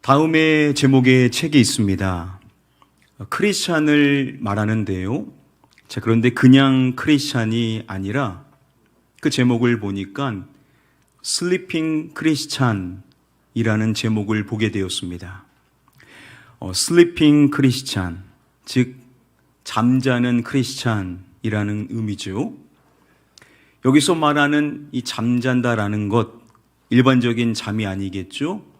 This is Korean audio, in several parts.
다음의 제목의 책이 있습니다. 크리스찬을 말하는데요. 자, 그런데 그냥 크리스찬이 아니라 그 제목을 보니까 슬리핑 크리스찬이라는 제목을 보게 되었습니다. 슬리핑 크리스찬, 즉 잠자는 크리스찬이라는 의미죠. 여기서 말하는 이 잠잔다라는 것, 일반적인 잠이 아니겠죠.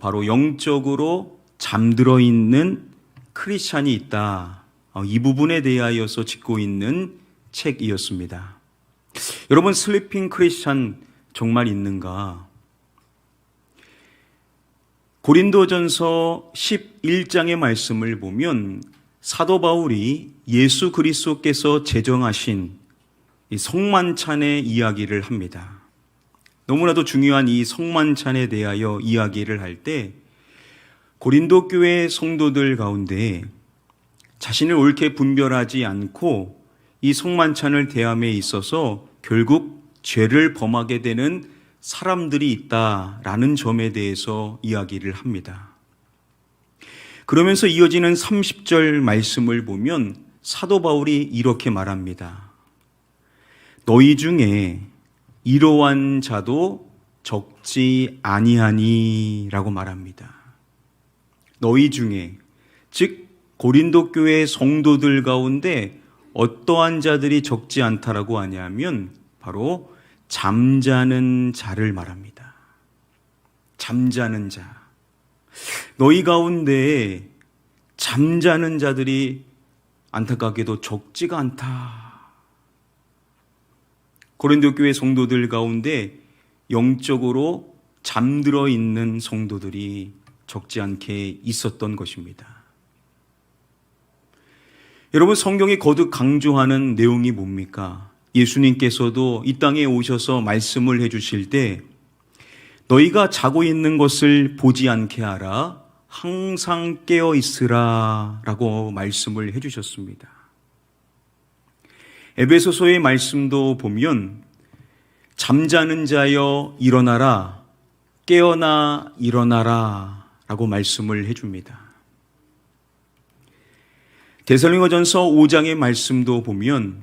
바로 영적으로 잠들어 있는 크리스찬이 있다. 이 부분에 대하여서 짓고 있는 책이었습니다. 여러분, 슬리핑 크리스찬 정말 있는가? 고린도전서 11장의 말씀을 보면 사도 바울이 예수 그리스도께서 제정하신 이 성만찬의 이야기를 합니다. 너무나도 중요한 이 성만찬에 대하여 이야기를 할 때 고린도 교회 성도들 가운데 자신을 옳게 분별하지 않고 이 성만찬을 대함에 있어서 결국 죄를 범하게 되는 사람들이 있다라는 점에 대해서 이야기를 합니다. 그러면서 이어지는 30절 말씀을 보면 사도 바울이 이렇게 말합니다. 너희 중에 이러한 자도 적지 아니하니 라고 말합니다. 너희 중에, 즉 고린도 교회 성도들 가운데 어떠한 자들이 적지 않다라고 하냐면 바로 잠자는 자를 말합니다. 잠자는 자. 너희 가운데 잠자는 자들이 안타깝게도 적지가 않다. 고린도 교회 성도들 가운데 영적으로 잠들어 있는 성도들이 적지 않게 있었던 것입니다. 여러분, 성경이 거듭 강조하는 내용이 뭡니까? 예수님께서도 이 땅에 오셔서 말씀을 해주실 때 너희가 자고 있는 것을 보지 않게 하라, 항상 깨어 있으라 라고 말씀을 해주셨습니다. 에베소서의 말씀도 보면 잠자는 자여 일어나라, 깨어나 일어나라 라고 말씀을 해줍니다. 데살로니가전서 5장의 말씀도 보면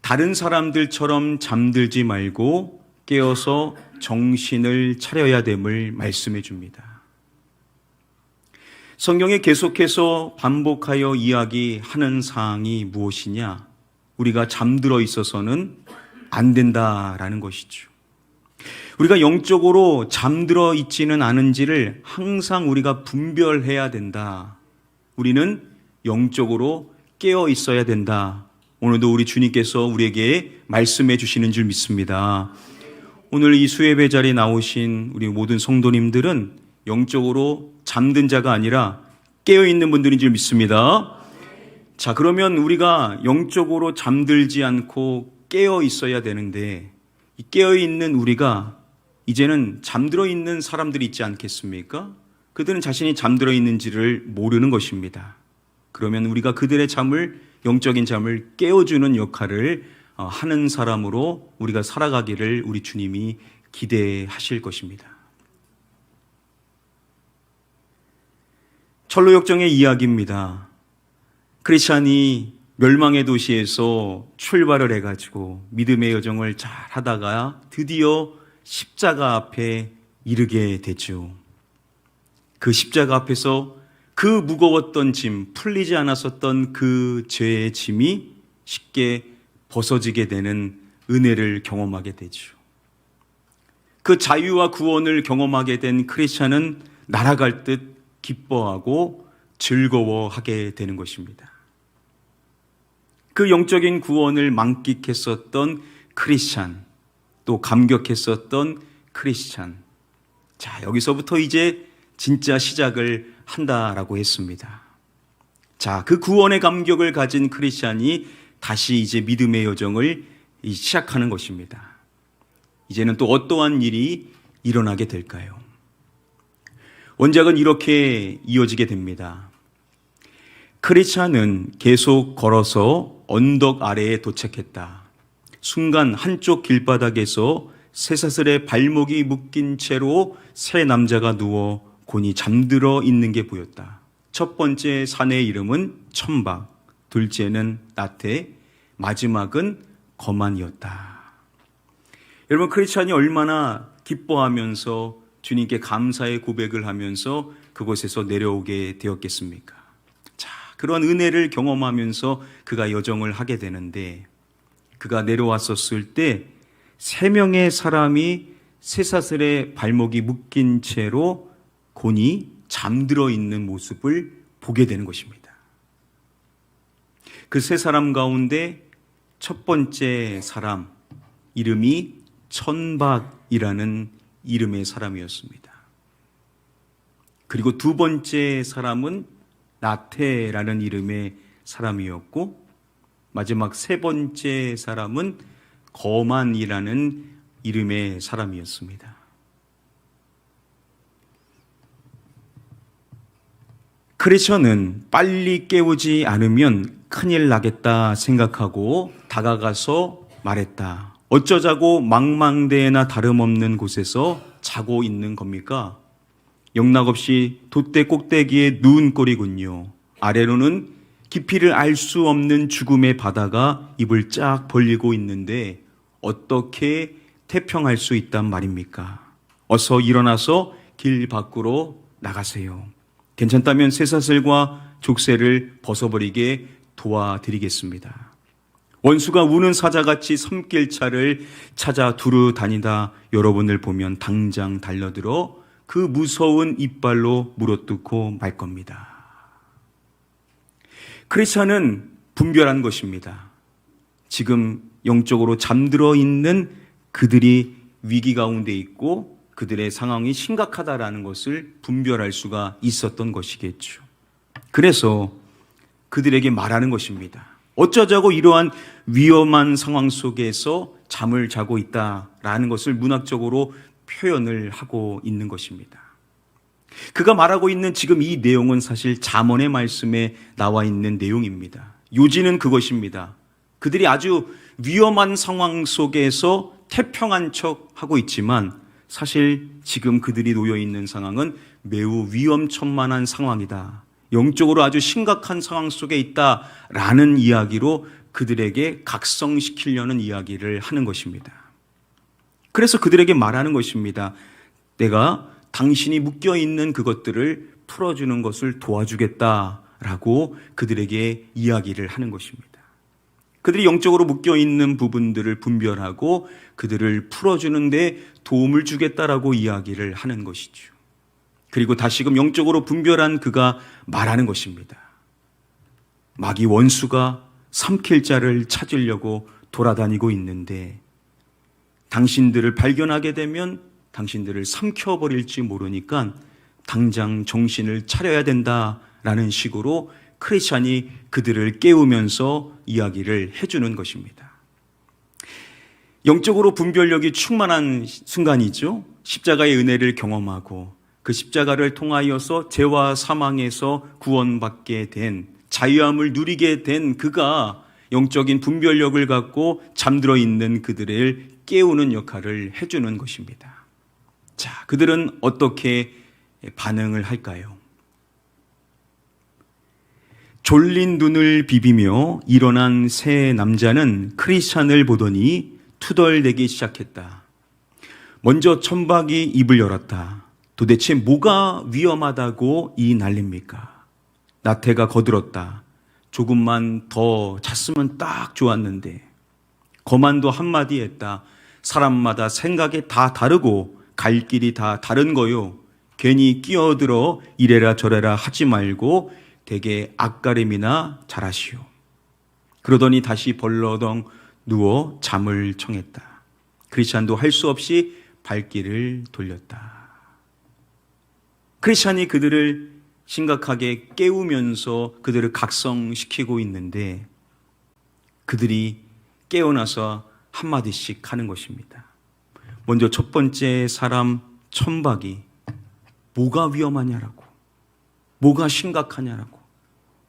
다른 사람들처럼 잠들지 말고 깨어서 정신을 차려야 됨을 말씀해 줍니다. 성경에 계속해서 반복하여 이야기하는 사항이 무엇이냐? 우리가 잠들어 있어서는 안 된다라는 것이죠. 우리가 영적으로 잠들어 있지는 않은지를 항상 우리가 분별해야 된다. 우리는 영적으로 깨어 있어야 된다. 오늘도 우리 주님께서 우리에게 말씀해 주시는 줄 믿습니다. 오늘 이 수예배 자리에 나오신 우리 모든 성도님들은 영적으로 잠든 자가 아니라 깨어 있는 분들인 줄 믿습니다. 자, 그러면 우리가 영적으로 잠들지 않고 깨어 있어야 되는데 이 깨어 있는 우리가 이제는 잠들어 있는 사람들이 있지 않겠습니까? 그들은 자신이 잠들어 있는지를 모르는 것입니다. 그러면 우리가 그들의 잠을, 영적인 잠을 깨워주는 역할을 하는 사람으로 우리가 살아가기를 우리 주님이 기대하실 것입니다. 철로역정의 이야기입니다. 크리스찬이 멸망의 도시에서 출발을 해가지고 믿음의 여정을 잘 하다가 드디어 십자가 앞에 이르게 되죠. 그 십자가 앞에서 그 무거웠던 짐, 풀리지 않았었던 그 죄의 짐이 쉽게 벗어지게 되는 은혜를 경험하게 되죠. 그 자유와 구원을 경험하게 된 크리스찬은 날아갈 듯 기뻐하고 즐거워하게 되는 것입니다. 그 영적인 구원을 만끽했었던 크리스찬, 또 감격했었던 크리스찬. 자, 여기서부터 이제 진짜 시작을 한다라고 했습니다. 자, 그 구원의 감격을 가진 크리스찬이 다시 이제 믿음의 여정을 시작하는 것입니다. 이제는 또 어떠한 일이 일어나게 될까요? 원작은 이렇게 이어지게 됩니다. 크리스찬은 계속 걸어서 언덕 아래에 도착했다. 순간 한쪽 길바닥에서 쇠사슬에 발목이 묶인 채로 세 남자가 누워 곤히 잠들어 있는 게 보였다. 첫 번째 사내의 이름은 천박, 둘째는 나태, 마지막은 거만이었다. 여러분, 크리스찬이 얼마나 기뻐하면서 주님께 감사의 고백을 하면서 그곳에서 내려오게 되었겠습니까? 자, 그런 은혜를 경험하면서 그가 여정을 하게 되는데, 그가 내려왔었을 때 3명의 사람이 쇠사슬에 발목이 묶인 채로 곤히 잠들어 있는 모습을 보게 되는 것입니다. 그 3사람 가운데 첫 번째 사람 이름이 천박이라는 이름의 사람이었습니다. 그리고 두 번째 사람은 나태라는 이름의 사람이었고, 마지막 세 번째 사람은 거만이라는 이름의 사람이었습니다. 크리스천은 빨리 깨우지 않으면 큰일 나겠다 생각하고 다가가서 말했다. 어쩌자고 망망대해나 다름없는 곳에서 자고 있는 겁니까? 영락없이 돛대 꼭대기에 누운 꼴이군요. 아래로는 깊이를 알 수 없는 죽음의 바다가 입을 쫙 벌리고 있는데 어떻게 태평할 수 있단 말입니까? 어서 일어나서 길 밖으로 나가세요. 괜찮다면 쇠사슬과 족쇄를 벗어버리게 도와드리겠습니다. 원수가 우는 사자같이 섬길차를 찾아 두루 다니다 여러분을 보면 당장 달려들어 그 무서운 이빨로 물어뜯고 말 겁니다. 크리스찬은 분별한 것입니다. 지금 영적으로 잠들어 있는 그들이 위기 가운데 있고 그들의 상황이 심각하다라는 것을 분별할 수가 있었던 것이겠죠. 그래서 그들에게 말하는 것입니다. 어쩌자고 이러한 위험한 상황 속에서 잠을 자고 있다라는 것을 문학적으로 표현을 하고 있는 것입니다. 그가 말하고 있는 지금 이 내용은 사실 잠언의 말씀에 나와 있는 내용입니다. 요지는 그것입니다. 그들이 아주 위험한 상황 속에서 태평한 척 하고 있지만 사실 지금 그들이 놓여 있는 상황은 매우 위험천만한 상황이다. 영적으로 아주 심각한 상황 속에 있다라는 이야기로 그들에게 각성시키려는 이야기를 하는 것입니다. 그래서 그들에게 말하는 것입니다. 내가 당신이 묶여있는 그것들을 풀어주는 것을 도와주겠다라고 그들에게 이야기를 하는 것입니다. 그들이 영적으로 묶여있는 부분들을 분별하고 그들을 풀어주는데 도움을 주겠다라고 이야기를 하는 것이죠. 그리고 다시금 영적으로 분별한 그가 말하는 것입니다. 마귀 원수가 삼킬 자를 찾으려고 돌아다니고 있는데 당신들을 발견하게 되면 당신들을 삼켜버릴지 모르니까 당장 정신을 차려야 된다라는 식으로 크리스찬이 그들을 깨우면서 이야기를 해주는 것입니다. 영적으로 분별력이 충만한 순간이죠. 십자가의 은혜를 경험하고 그 십자가를 통하여서 죄와 사망에서 구원받게 된, 자유함을 누리게 된 그가 영적인 분별력을 갖고 잠들어 있는 그들을 깨우는 역할을 해주는 것입니다. 자, 그들은 어떻게 반응을 할까요? 졸린 눈을 비비며 일어난 세 남자는 크리스찬을 보더니 투덜대기 시작했다. 먼저 천박이 입을 열었다. 도대체 뭐가 위험하다고 이 난립니까? 나태가 거들었다. 조금만 더 잤으면 딱 좋았는데. 거만도 한마디 했다. 사람마다 생각이 다 다르고 갈 길이 다 다른 거요. 괜히 끼어들어 이래라 저래라 하지 말고 되게 앞가림이나 잘하시오. 그러더니 다시 벌러덩 누워 잠을 청했다. 크리스찬도 할 수 없이 발길을 돌렸다. 크리스찬이 그들을 심각하게 깨우면서 그들을 각성시키고 있는데 그들이 깨어나서 한마디씩 하는 것입니다. 먼저 첫 번째 사람 천박이 뭐가 위험하냐라고, 뭐가 심각하냐라고,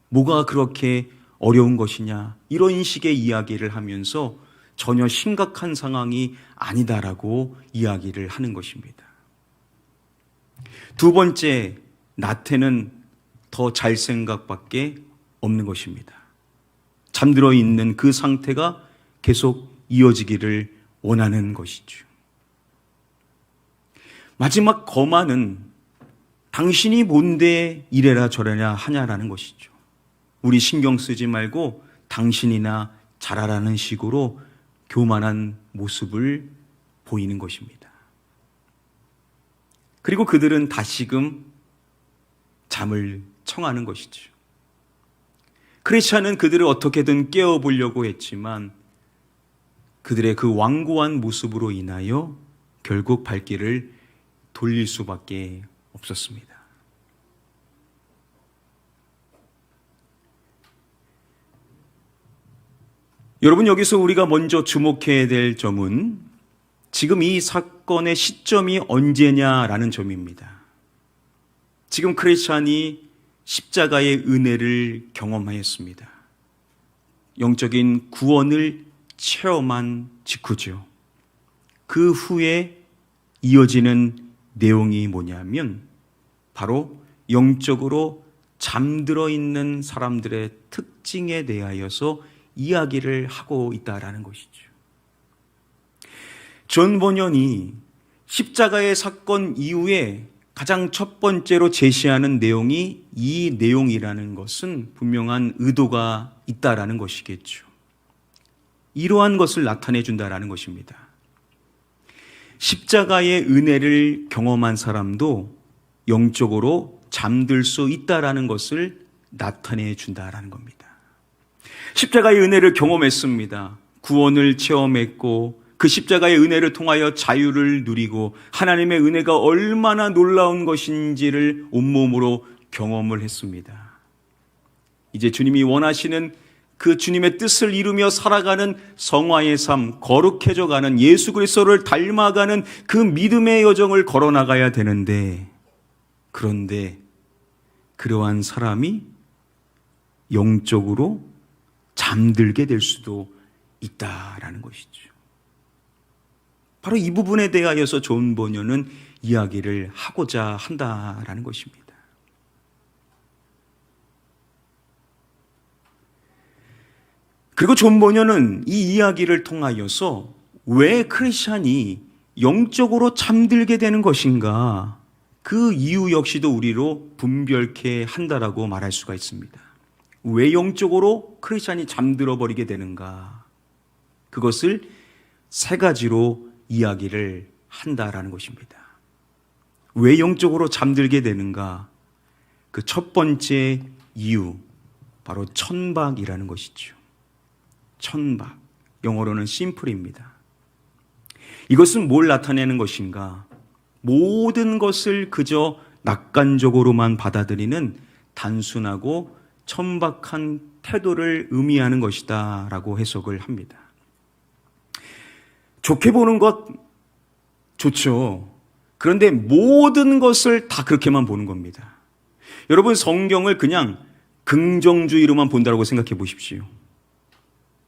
뭐가 그렇게 어려운 것이냐, 이런 식의 이야기를 하면서 전혀 심각한 상황이 아니다라고 이야기를 하는 것입니다. 두 번째, 나태는 더 잘 생각밖에 없는 것입니다. 잠들어 있는 그 상태가 계속 이어지기를 원하는 것이죠. 마지막 거만은 당신이 뭔데 이래라 저래라 하냐라는 것이죠. 우리 신경 쓰지 말고 당신이나 잘하라는 식으로 교만한 모습을 보이는 것입니다. 그리고 그들은 다시금 잠을 청하는 것이죠. 크리스찬은 그들을 어떻게든 깨워보려고 했지만 그들의 그 완고한 모습으로 인하여 결국 발길을 돌릴 수밖에 없었습니다. 여러분, 여기서 우리가 먼저 주목해야 될 점은 지금 이 사건의 시점이 언제냐라는 점입니다. 지금 크리스찬이 십자가의 은혜를 경험하였습니다. 영적인 구원을 체험한 직후죠. 그 후에 이어지는 내용이 뭐냐면 바로 영적으로 잠들어 있는 사람들의 특징에 대하여서 이야기를 하고 있다라는 것이죠. 존 버년이 십자가의 사건 이후에 가장 첫 번째로 제시하는 내용이 이 내용이라는 것은 분명한 의도가 있다라는 것이겠죠. 이러한 것을 나타내 준다라는 것입니다. 십자가의 은혜를 경험한 사람도 영적으로 잠들 수 있다라는 것을 나타내 준다라는 겁니다. 십자가의 은혜를 경험했습니다. 구원을 체험했고 그 십자가의 은혜를 통하여 자유를 누리고 하나님의 은혜가 얼마나 놀라운 것인지를 온몸으로 경험을 했습니다. 이제 주님이 원하시는 그 주님의 뜻을 이루며 살아가는 성화의 삶, 거룩해져가는 예수 그리스도를 닮아가는 그 믿음의 여정을 걸어나가야 되는데, 그런데 그러한 사람이 영적으로 잠들게 될 수도 있다라는 것이죠. 바로 이 부분에 대하여서 존 버년은 이야기를 하고자 한다라는 것입니다. 그리고 존 버년은 이 이야기를 통하여서 왜 크리스찬이 영적으로 잠들게 되는 것인가, 그 이유 역시도 우리로 분별케 한다라고 말할 수가 있습니다. 왜 영적으로 크리스찬이 잠들어 버리게 되는가, 그것을 세 가지로 이야기를 한다라는 것입니다. 왜 영적으로 잠들게 되는가? 그 첫 번째 이유, 바로 천박이라는 것이죠. 천박, 영어로는 심플입니다. 이것은 뭘 나타내는 것인가? 모든 것을 그저 낙관적으로만 받아들이는 단순하고 천박한 태도를 의미하는 것이다 라고 해석을 합니다. 좋게 보는 것 좋죠. 그런데 모든 것을 다 그렇게만 보는 겁니다. 여러분, 성경을 그냥 긍정주의로만 본다고 생각해 보십시오.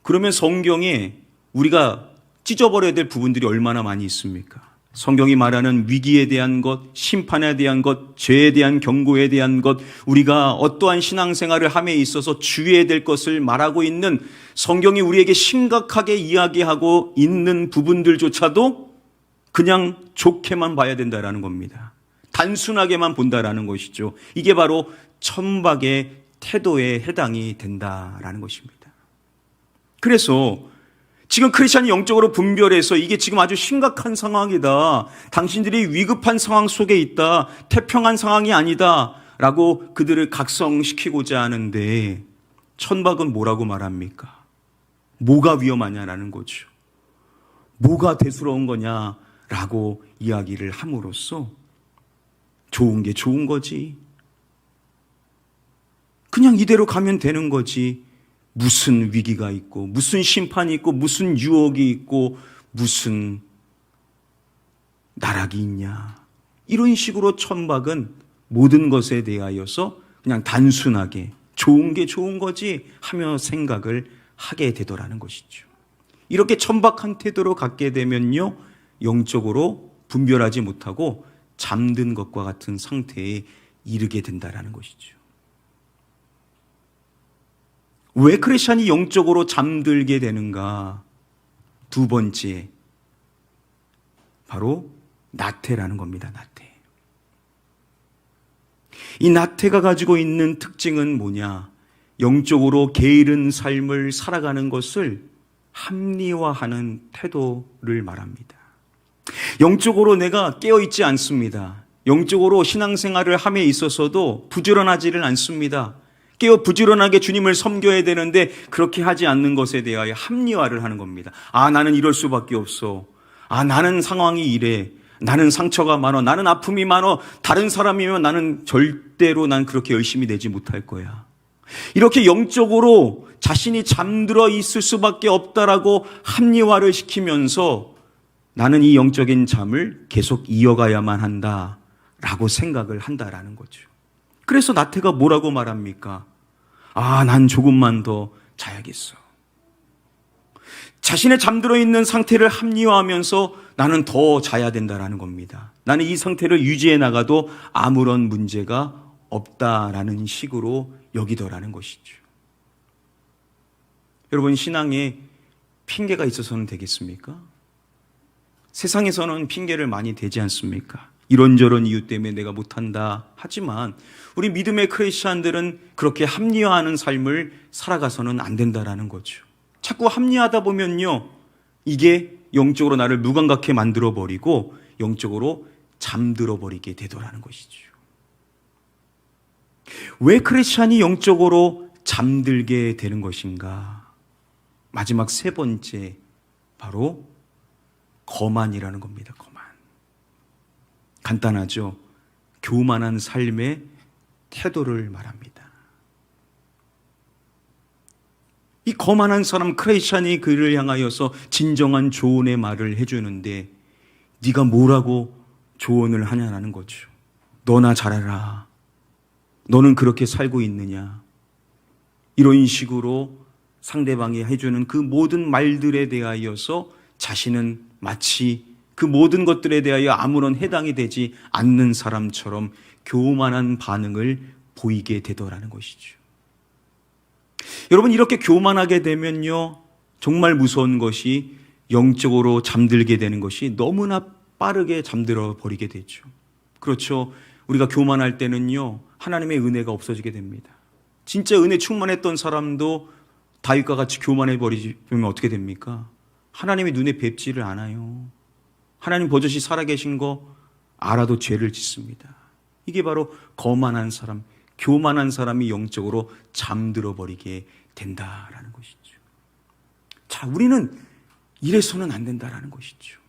그러면 성경에 우리가 찢어버려야 될 부분들이 얼마나 많이 있습니까? 성경이 말하는 위기에 대한 것, 심판에 대한 것, 죄에 대한 경고에 대한 것, 우리가 어떠한 신앙생활을 함에 있어서 주의해야 될 것을 말하고 있는, 성경이 우리에게 심각하게 이야기하고 있는 부분들조차도 그냥 좋게만 봐야 된다라는 겁니다. 단순하게만 본다라는 것이죠. 이게 바로 천박의 태도에 해당이 된다라는 것입니다. 그래서 지금 크리스찬이 영적으로 분별해서 이게 지금 아주 심각한 상황이다, 당신들이 위급한 상황 속에 있다, 태평한 상황이 아니다 라고 그들을 각성시키고자 하는데, 천박은 뭐라고 말합니까? 뭐가 위험하냐라는 거죠. 뭐가 대수로운 거냐라고 이야기를 함으로써 좋은 게 좋은 거지, 그냥 이대로 가면 되는 거지, 무슨 위기가 있고 무슨 심판이 있고 무슨 유혹이 있고 무슨 나락이 있냐, 이런 식으로 천박은 모든 것에 대하여서 그냥 단순하게 좋은 게 좋은 거지 하며 생각을 하게 되더라는 것이죠. 이렇게 천박한 태도로 갖게 되면요, 영적으로 분별하지 못하고 잠든 것과 같은 상태에 이르게 된다라는 것이죠. 왜 크리스찬이 영적으로 잠들게 되는가? 두 번째, 바로 나태라는 겁니다. 나태. 이 나태가 가지고 있는 특징은 뭐냐? 영적으로 게으른 삶을 살아가는 것을 합리화하는 태도를 말합니다. 영적으로 내가 깨어있지 않습니다. 영적으로 신앙생활을 함에 있어서도 부지런하지를 않습니다. 깨어 부지런하게 주님을 섬겨야 되는데 그렇게 하지 않는 것에 대하여 합리화를 하는 겁니다. 아, 나는 이럴 수밖에 없어. 아, 나는 상황이 이래. 나는 상처가 많아. 나는 아픔이 많아. 다른 사람이면 나는 절대로 난 그렇게 열심히 내지 못할 거야. 이렇게 영적으로 자신이 잠들어 있을 수밖에 없다라고 합리화를 시키면서 나는 이 영적인 잠을 계속 이어가야만 한다라고 생각을 한다라는 거죠. 그래서 나태가 뭐라고 말합니까? 아, 난 조금만 더 자야겠어. 자신의 잠들어 있는 상태를 합리화하면서 나는 더 자야 된다라는 겁니다. 나는 이 상태를 유지해 나가도 아무런 문제가 없다라는 식으로 여기더라는 것이죠. 여러분, 신앙에 핑계가 있어서는 되겠습니까? 세상에서는 핑계를 많이 대지 않습니까? 이런저런 이유 때문에 내가 못한다 하지만 우리 믿음의 크리스찬들은 그렇게 합리화하는 삶을 살아가서는 안 된다라는 거죠. 자꾸 합리화하다 보면요, 이게 영적으로 나를 무감각해 만들어버리고 영적으로 잠들어버리게 되더라는 것이죠. 왜 크리스찬이 영적으로 잠들게 되는 것인가? 마지막 세 번째, 바로 거만이라는 겁니다. 거만. 간단하죠. 교만한 삶의 태도를 말합니다. 이 거만한 사람, 크리스찬이 그를 향하여서 진정한 조언의 말을 해주는데 네가 뭐라고 조언을 하냐라는 거죠. 너나 잘해라. 너는 그렇게 살고 있느냐. 이런 식으로 상대방이 해주는 그 모든 말들에 대하여서 자신은 마치 그 모든 것들에 대하여 아무런 해당이 되지 않는 사람처럼 교만한 반응을 보이게 되더라는 것이죠. 여러분, 이렇게 교만하게 되면요, 정말 무서운 것이 영적으로 잠들게 되는 것이 너무나 빠르게 잠들어 버리게 되죠. 그렇죠. 우리가 교만할 때는요, 하나님의 은혜가 없어지게 됩니다. 진짜 은혜 충만했던 사람도 다윗과 같이 교만해 버리면 어떻게 됩니까? 하나님의 눈에 뵙지를 않아요. 하나님 버젓이 살아계신 거 알아도 죄를 짓습니다. 이게 바로 거만한 사람, 교만한 사람이 영적으로 잠들어 버리게 된다라는 것이죠. 자, 우리는 이래서는 안 된다라는 것이죠.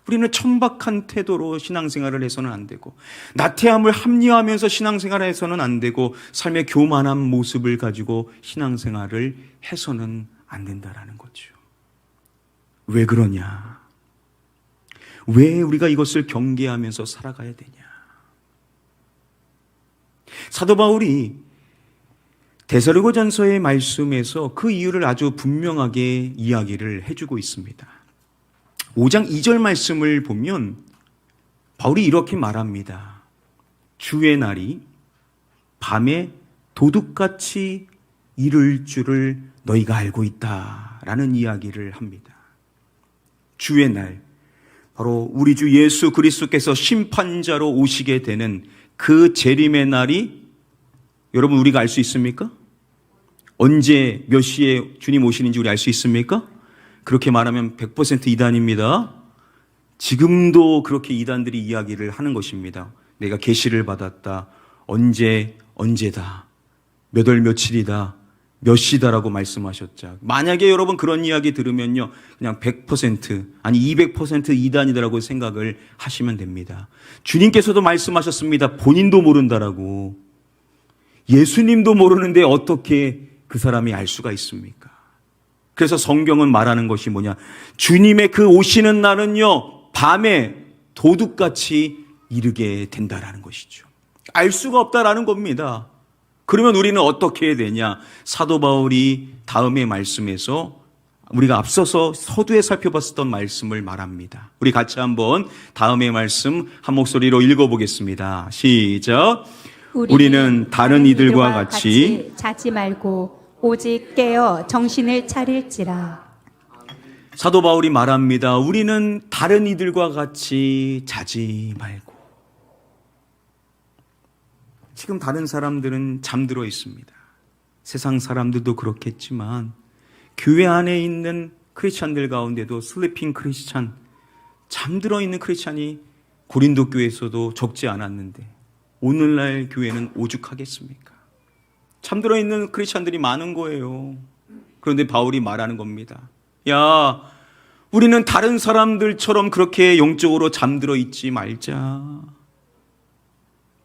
우리는 천박한 태도로 신앙생활을 해서는 안 되고, 나태함을 합리화하면서 신앙생활을 해서는 안 되고, 삶의 교만한 모습을 가지고 신앙생활을 해서는 안 된다라는 거죠. 왜 그러냐? 왜 우리가 이것을 경계하면서 살아가야 되냐? 사도 바울이 데살로니가전서의 말씀에서 그 이유를 아주 분명하게 이야기를 해주고 있습니다. 5장 2절 말씀을 보면 바울이 이렇게 말합니다. 주의 날이 밤에 도둑같이 이를 줄을 너희가 알고 있다라는 이야기를 합니다. 주의 날, 바로 우리 주 예수 그리스도께서 심판자로 오시게 되는 그 재림의 날이 여러분 우리가 알 수 있습니까? 언제 몇 시에 주님 오시는지 우리 알 수 있습니까? 그렇게 말하면 100% 이단입니다. 지금도 그렇게 이단들이 이야기를 하는 것입니다. 내가 계시를 받았다. 언제다. 몇 월 며칠이다. 몇 시다라고 말씀하셨죠. 만약에 여러분 그런 이야기 들으면요, 그냥 100% 아니 200% 이단이다라고 생각을 하시면 됩니다. 주님께서도 말씀하셨습니다. 본인도 모른다라고. 예수님도 모르는데 어떻게 그 사람이 알 수가 있습니까? 그래서 성경은 말하는 것이 뭐냐? 주님의 그 오시는 날은요, 밤에 도둑같이 이르게 된다라는 것이죠. 알 수가 없다라는 겁니다. 그러면 우리는 어떻게 해야 되냐? 사도 바울이 다음의 말씀에서 우리가 앞서서 서두에 살펴봤었던 말씀을 말합니다. 우리 같이 한번 다음의 말씀 한 목소리로 읽어보겠습니다. 시작. 우리는 다른 이들과 같이 자지 말고 오직 깨어 정신을 차릴지라. 사도 바울이 말합니다. 우리는 다른 이들과 같이 자지 말고. 지금 다른 사람들은 잠들어 있습니다. 세상 사람들도 그렇겠지만 교회 안에 있는 크리스찬들 가운데도 슬리핑 크리스찬, 잠들어 있는 크리스찬이 고린도 교회에서도 적지 않았는데 오늘날 교회는 오죽하겠습니까? 잠들어 있는 크리스찬들이 많은 거예요. 그런데 바울이 말하는 겁니다. 야, 우리는 다른 사람들처럼 그렇게 영적으로 잠들어 있지 말자.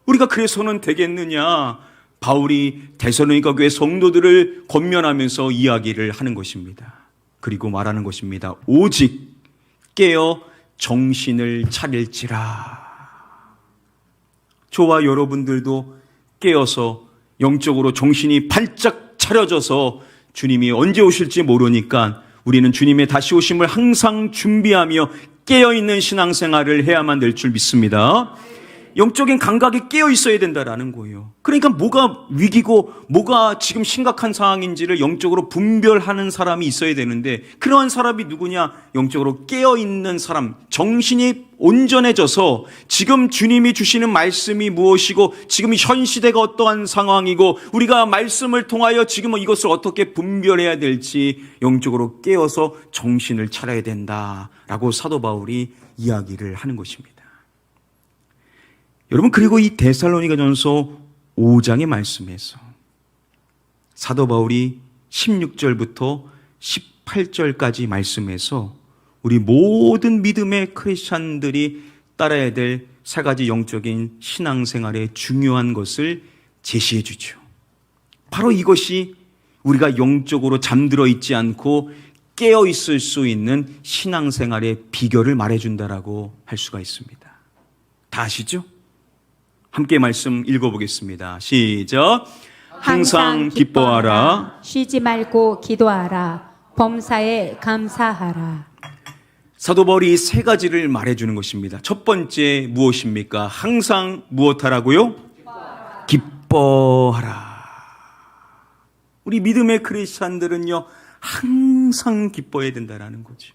우리가 그래서는 되겠느냐? 바울이 데살로니가 교회 성도들을 권면하면서 이야기를 하는 것입니다. 그리고 말하는 것입니다. 오직 깨어 정신을 차릴지라. 저와 여러분들도 깨어서 영적으로 정신이 발짝 차려져서 주님이 언제 오실지 모르니까 우리는 주님의 다시 오심을 항상 준비하며 깨어있는 신앙생활을 해야만 될 줄 믿습니다. 영적인 감각이 깨어 있어야 된다라는 거예요. 그러니까 뭐가 위기고 뭐가 지금 심각한 상황인지를 영적으로 분별하는 사람이 있어야 되는데 그러한 사람이 누구냐? 영적으로 깨어 있는 사람, 정신이 온전해져서 지금 주님이 주시는 말씀이 무엇이고 지금 현 시대가 어떠한 상황이고 우리가 말씀을 통하여 지금은 이것을 어떻게 분별해야 될지 영적으로 깨어서 정신을 차려야 된다라고 사도 바울이 이야기를 하는 것입니다. 여러분, 그리고 이 데살로니가전서 5장의 말씀에서 사도 바울이 16절부터 18절까지 말씀에서 우리 모든 믿음의 크리스찬들이 따라야 될 세 가지 영적인 신앙생활의 중요한 것을 제시해 주죠. 바로 이것이 우리가 영적으로 잠들어 있지 않고 깨어 있을 수 있는 신앙생활의 비결을 말해준다라고 할 수가 있습니다. 다 아시죠? 함께 말씀 읽어보겠습니다. 시작. 항상 기뻐하라. 쉬지 말고 기도하라. 범사에 감사하라. 사도 바울이 이 세 가지를 말해주는 것입니다. 첫 번째 무엇입니까? 항상 무엇하라고요? 기뻐하라. 우리 믿음의 크리스찬들은요, 항상 기뻐해야 된다는 거죠.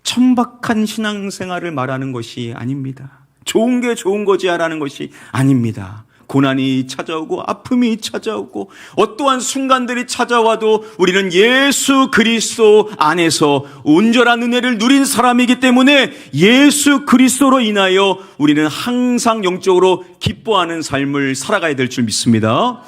천박한 신앙생활을 말하는 것이 아닙니다. 좋은 게 좋은 거지라는 것이 아닙니다. 고난이 찾아오고 아픔이 찾아오고 어떠한 순간들이 찾아와도 우리는 예수 그리스도 안에서 온전한 은혜를 누린 사람이기 때문에 예수 그리스도로 인하여 우리는 항상 영적으로 기뻐하는 삶을 살아가야 될 줄 믿습니다.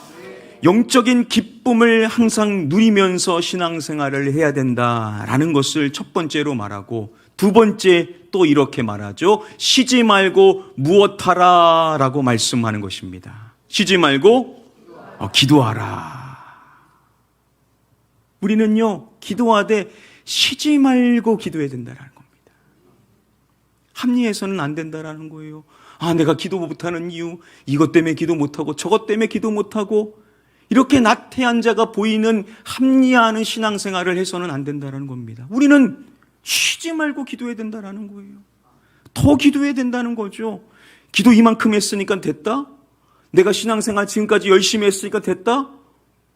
영적인 기쁨을 항상 누리면서 신앙생활을 해야 된다라는 것을 첫 번째로 말하고 두 번째 또 이렇게 말하죠. 쉬지 말고 무엇하라 라고 말씀하는 것입니다. 쉬지 말고 기도하라. 우리는요, 기도하되 쉬지 말고 기도해야 된다는 겁니다. 합리해서는 안 된다는 거예요. 아, 내가 기도 못하는 이유, 이것 때문에 기도 못하고 저것 때문에 기도 못하고 이렇게 나태한 자가 보이는 합리화하는 신앙생활을 해서는 안 된다는 겁니다. 우리는 쉬지 말고 기도해야 된다는 거예요. 더 기도해야 된다는 거죠. 기도 이만큼 했으니까 됐다? 내가 신앙생활 지금까지 열심히 했으니까 됐다?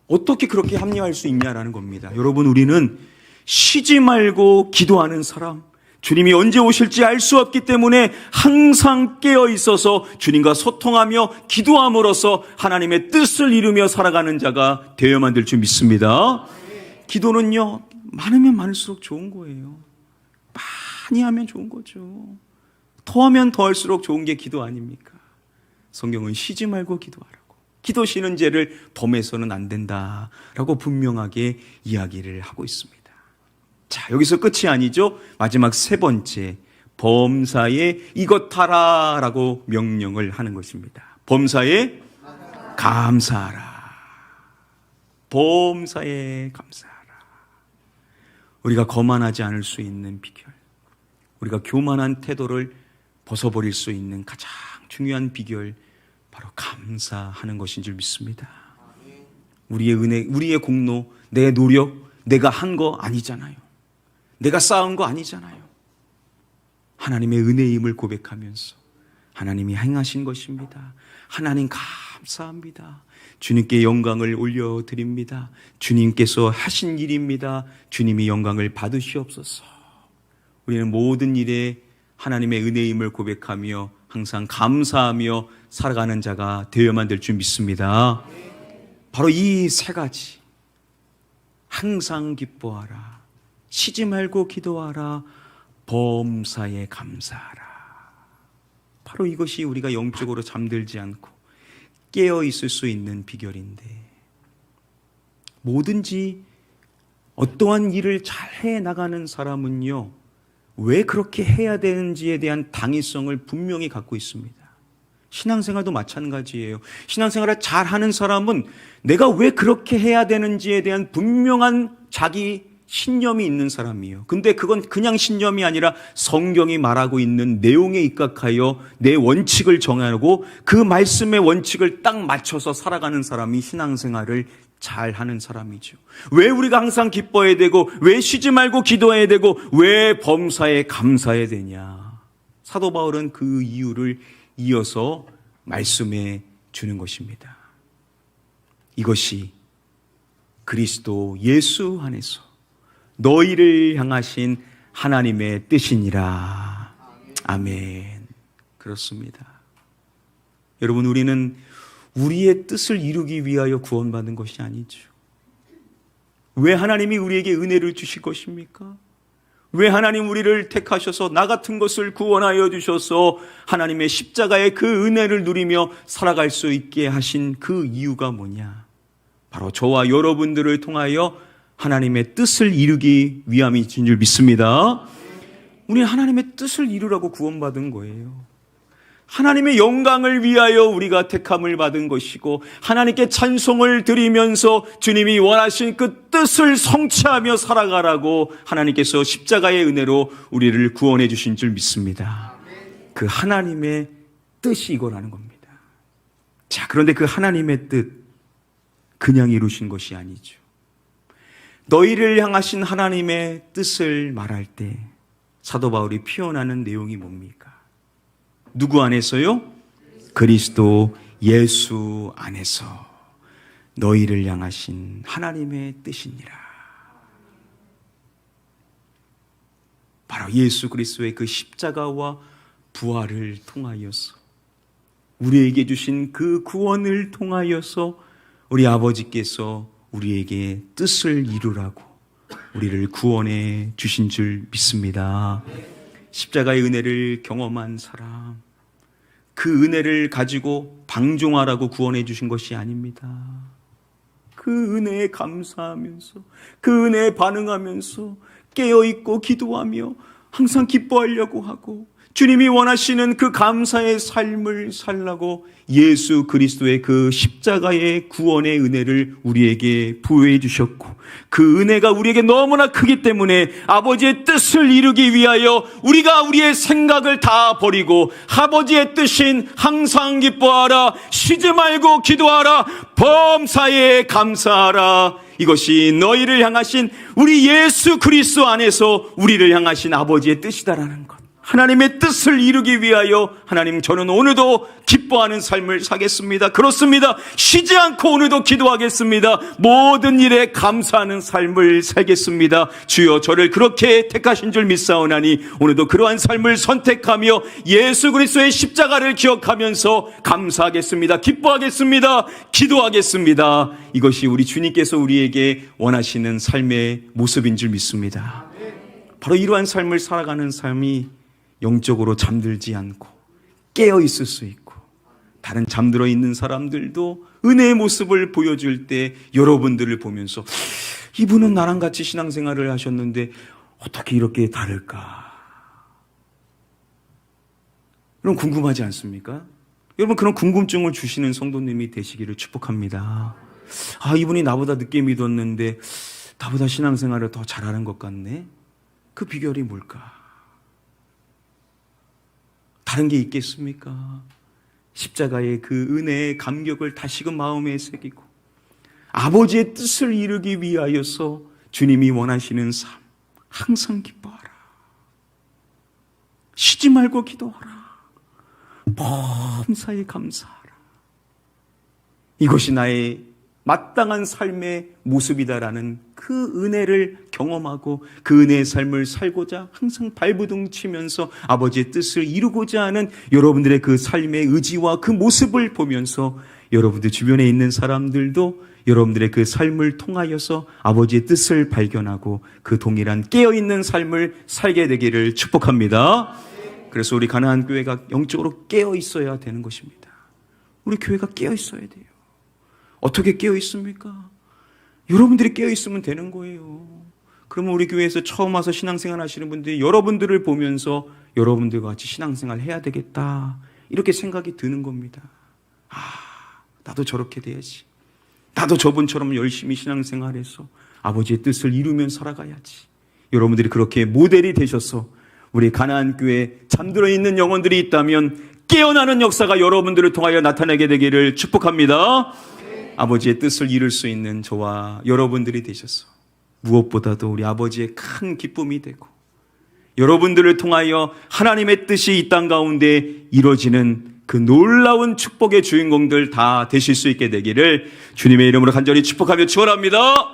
어떻게 그렇게 합리화할 수 있냐라는 겁니다. 여러분, 우리는 쉬지 말고 기도하는 사람, 주님이 언제 오실지 알 수 없기 때문에 항상 깨어 있어서 주님과 소통하며 기도함으로써 하나님의 뜻을 이루며 살아가는 자가 되어야만 될 줄 믿습니다. 기도는요, 많으면 많을수록 좋은 거예요. 많이 하면 좋은 거죠. 더하면 더할수록 좋은 게 기도 아닙니까? 성경은 쉬지 말고 기도하라고. 기도 쉬는 죄를 범해서는 안 된다라고 분명하게 이야기를 하고 있습니다. 자, 여기서 끝이 아니죠. 마지막 세 번째, 범사에 이것하라라고 명령을 하는 것입니다. 범사에 감사하라. 범사에 감사하라. 우리가 거만하지 않을 수 있는 비결, 우리가 교만한 태도를 벗어버릴 수 있는 가장 중요한 비결, 바로 감사하는 것인 줄 믿습니다. 우리의 은혜, 우리의 공로, 내 노력, 내가 한 거 아니잖아요. 내가 쌓은 거 아니잖아요. 하나님의 은혜임을 고백하면서 하나님이 행하신 것입니다. 하나님 감사합니다. 주님께 영광을 올려드립니다. 주님께서 하신 일입니다. 주님이 영광을 받으시옵소서. 우리는 모든 일에 하나님의 은혜임을 고백하며 항상 감사하며 살아가는 자가 되어야만 될 줄 믿습니다. 바로 이 세 가지. 항상 기뻐하라. 쉬지 말고 기도하라. 범사에 감사하라. 바로 이것이 우리가 영적으로 잠들지 않고 깨어 있을 수 있는 비결인데, 뭐든지 어떠한 일을 잘 해 나가는 사람은요, 왜 그렇게 해야 되는지에 대한 당위성을 분명히 갖고 있습니다. 신앙생활도 마찬가지예요. 신앙생활을 잘하는 사람은 내가 왜 그렇게 해야 되는지에 대한 분명한 자기 신념이 있는 사람이에요. 근데 그건 그냥 신념이 아니라 성경이 말하고 있는 내용에 입각하여 내 원칙을 정하고 그 말씀의 원칙을 딱 맞춰서 살아가는 사람이 신앙생활을 잘하는 사람이죠. 왜 우리가 항상 기뻐해야 되고, 왜 쉬지 말고 기도해야 되고, 왜 범사에 감사해야 되냐. 사도 바울은 그 이유를 이어서 말씀해 주는 것입니다. 이것이 그리스도 예수 안에서 너희를 향하신 하나님의 뜻이니라. 아멘. 그렇습니다. 여러분, 우리는 우리의 뜻을 이루기 위하여 구원받은 것이 아니죠. 왜 하나님이 우리에게 은혜를 주실 것입니까? 왜 하나님 우리를 택하셔서 나 같은 것을 구원하여 주셔서 하나님의 십자가의 그 은혜를 누리며 살아갈 수 있게 하신 그 이유가 뭐냐? 바로 저와 여러분들을 통하여 하나님의 뜻을 이루기 위함인 줄 믿습니다. 우리는 하나님의 뜻을 이루라고 구원받은 거예요. 하나님의 영광을 위하여 우리가 택함을 받은 것이고, 하나님께 찬송을 드리면서 주님이 원하신 그 뜻을 성취하며 살아가라고 하나님께서 십자가의 은혜로 우리를 구원해 주신 줄 믿습니다. 그 하나님의 뜻이 이거라는 겁니다. 자, 그런데 그 하나님의 뜻 그냥 이루신 것이 아니죠. 너희를 향하신 하나님의 뜻을 말할 때 사도 바울이 표현하는 내용이 뭡니까? 누구 안에서요? 그리스도 예수 안에서 너희를 향하신 하나님의 뜻이니라. 바로 예수 그리스도의 그 십자가와 부활을 통하여서, 우리에게 주신 그 구원을 통하여서 우리 아버지께서 우리에게 뜻을 이루라고 우리를 구원해 주신 줄 믿습니다. 십자가의 은혜를 경험한 사람, 그 은혜를 가지고 방종하라고 구원해 주신 것이 아닙니다. 그 은혜에 감사하면서, 그 은혜에 반응하면서 깨어있고 기도하며 항상 기뻐하려고 하고, 주님이 원하시는 그 감사의 삶을 살라고 예수 그리스도의 그 십자가의 구원의 은혜를 우리에게 부여해 주셨고, 그 은혜가 우리에게 너무나 크기 때문에 아버지의 뜻을 이루기 위하여 우리가 우리의 생각을 다 버리고 아버지의 뜻인 항상 기뻐하라, 쉬지 말고 기도하라, 범사에 감사하라, 이것이 너희를 향하신 우리 예수 그리스도 안에서 우리를 향하신 아버지의 뜻이다라는 것. 하나님의 뜻을 이루기 위하여 하나님, 저는 오늘도 기뻐하는 삶을 사겠습니다. 그렇습니다. 쉬지 않고 오늘도 기도하겠습니다. 모든 일에 감사하는 삶을 살겠습니다. 주여, 저를 그렇게 택하신 줄 믿사오나니 오늘도 그러한 삶을 선택하며 예수 그리스도의 십자가를 기억하면서 감사하겠습니다. 기뻐하겠습니다. 기도하겠습니다. 이것이 우리 주님께서 우리에게 원하시는 삶의 모습인 줄 믿습니다. 바로 이러한 삶을 살아가는 삶이 영적으로 잠들지 않고 깨어 있을 수 있고, 다른 잠들어 있는 사람들도 은혜의 모습을 보여줄 때 여러분들을 보면서 이분은 나랑 같이 신앙생활을 하셨는데 어떻게 이렇게 다를까? 여러분 궁금하지 않습니까? 여러분 그런 궁금증을 주시는 성도님이 되시기를 축복합니다. 아, 이분이 나보다 늦게 믿었는데 나보다 신앙생활을 더 잘하는 것 같네. 그 비결이 뭘까? 다른 게 있겠습니까? 십자가의 그 은혜의 감격을 다시금 마음에 새기고 아버지의 뜻을 이루기 위하여서 주님이 원하시는 삶 항상 기뻐하라. 쉬지 말고 기도하라. 범사에 감사하라. 이것이 나의 마땅한 삶의 모습이다라는 그 은혜를 경험하고 그 은혜의 삶을 살고자 항상 발부둥 치면서 아버지의 뜻을 이루고자 하는 여러분들의 그 삶의 의지와 그 모습을 보면서 여러분들 주변에 있는 사람들도 여러분들의 그 삶을 통하여서 아버지의 뜻을 발견하고 그 동일한 깨어있는 삶을 살게 되기를 축복합니다. 그래서 우리 가나안 교회가 영적으로 깨어 있어야 되는 것입니다. 우리 교회가 깨어 있어야 돼요. 어떻게 깨어 있습니까? 여러분들이 깨어 있으면 되는 거예요. 그러면 우리 교회에서 처음 와서 신앙생활 하시는 분들이 여러분들을 보면서 여러분들과 같이 신앙생활 해야 되겠다, 이렇게 생각이 드는 겁니다. 나도 저렇게 돼야지. 나도 저분처럼 열심히 신앙생활해서 아버지의 뜻을 이루면 살아가야지. 여러분들이 그렇게 모델이 되셔서 우리 가나안 교회에 잠들어 있는 영혼들이 있다면 깨어나는 역사가 여러분들을 통하여 나타나게 되기를 축복합니다. 아버지의 뜻을 이룰 수 있는 저와 여러분들이 되셔서 무엇보다도 우리 아버지의 큰 기쁨이 되고 여러분들을 통하여 하나님의 뜻이 이 땅 가운데 이루어지는 그 놀라운 축복의 주인공들 다 되실 수 있게 되기를 주님의 이름으로 간절히 축복하며 축원합니다.